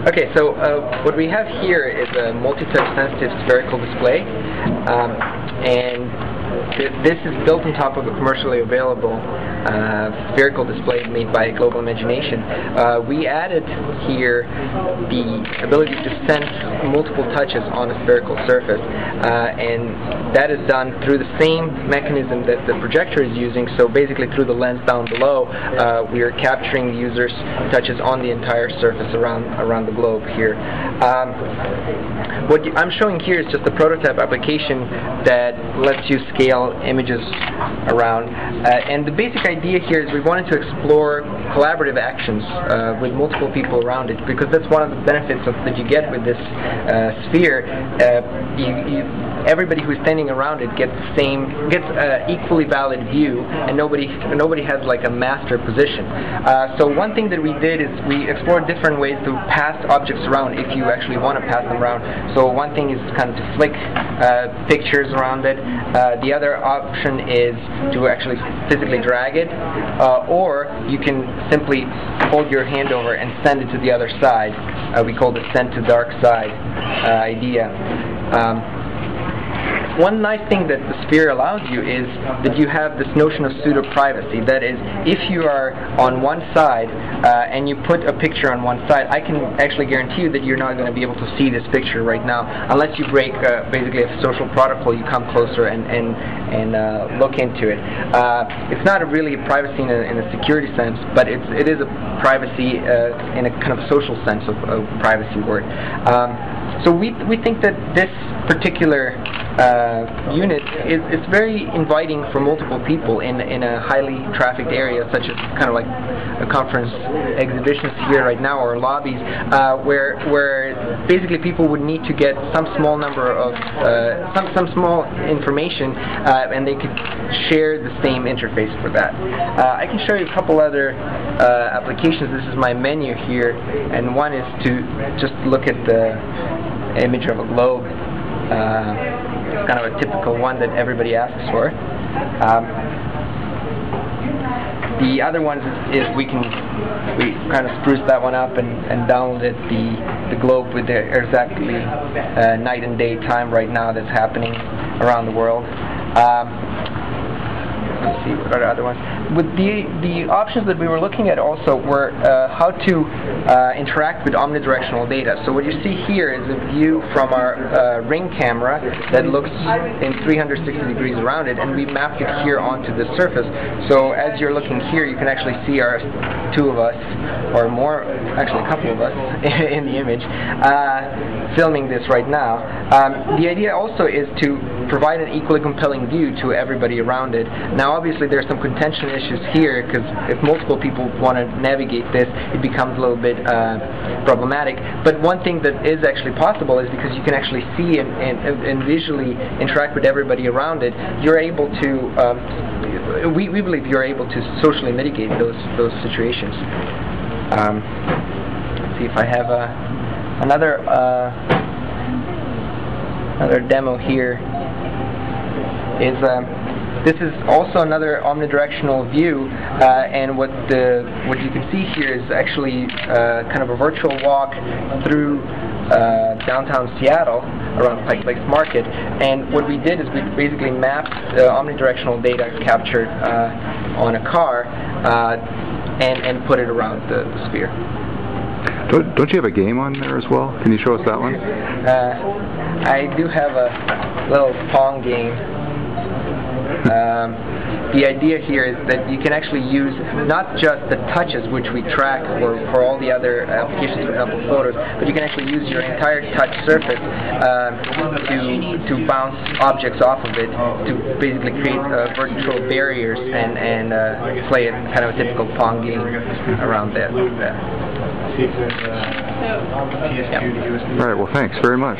Okay, so what we have here is a multi-touch sensitive spherical display, and this is built on top of a commercially available spherical display made by Global Imagination. We added here the ability to sense multiple touches on a spherical surface, and that is done through the same mechanism that the projector is using. So basically through the lens down below, we are capturing the user's touches on the entire surface around the globe here. What I'm showing here is just a prototype application that lets you scale images around, and the basic idea here is we wanted to explore collaborative actions with multiple people around it, because that's one of the benefits that you get with this sphere. Everybody who's standing around it gets equally valid view, and nobody has like a master position. So one thing that we did is we explored different ways to pass objects around if you actually want to pass them around. So one thing is kind of to flick pictures around it. The other option is to actually physically drag it, or you can simply hold your hand over and send it to the other side. We call the send to dark side idea. One nice thing that the sphere allows you is that you have this notion of pseudo-privacy. That is, if you are on one side and you put a picture on one side, I can actually guarantee you that you're not going to be able to see this picture right now unless you break basically a social protocol. You come closer and look into it. It's not really a privacy in a security sense, but it is a privacy in a kind of social sense of privacy word. So we think that this particular unit is very inviting for multiple people in a highly trafficked area, such as kind of like a conference exhibitions here right now, or lobbies, where basically people would need to get some small number of some small information, and they could share the same interface for that. I can show you a couple other applications. This is my menu here, and one is to just look at the image of a globe. It's kind of a typical one that everybody asks for. The other one is we kind of spruce that one up and downloaded the globe with the exactly night and day time right now that's happening around the world. Let's see, what are the other ones? With the options that we were looking at also were how to interact with omnidirectional data. So what you see here is a view from our ring camera that looks in 360 degrees around it, and we mapped it here onto the surface. So as you're looking here, you can actually see our two of us, or more, actually a couple of us, in the image, filming this right now. The idea also is to provide an equally compelling view to everybody around it. Now obviously there's some contention issues here, because if multiple people want to navigate this, it becomes a little bit problematic. But one thing that is actually possible is, because you can actually see and visually interact with everybody around it, you're able to, we believe you're able to socially mitigate those situations. Let's see if I have another demo here. This is also another omnidirectional view, and what you can see here is actually kind of a virtual walk through downtown Seattle around Pike Place Market. And what we did is we basically mapped omnidirectional data captured on a car and put it around the sphere. Don't you have a game on there as well? Can you show us that one? I do have a little Pong game. The idea here is that you can actually use not just the touches which we track for all the other applications, for example photos, but you can actually use your entire touch surface to bounce objects off of it, to basically create virtual barriers and play a kind of a typical Pong game around that. All right, well thanks very much.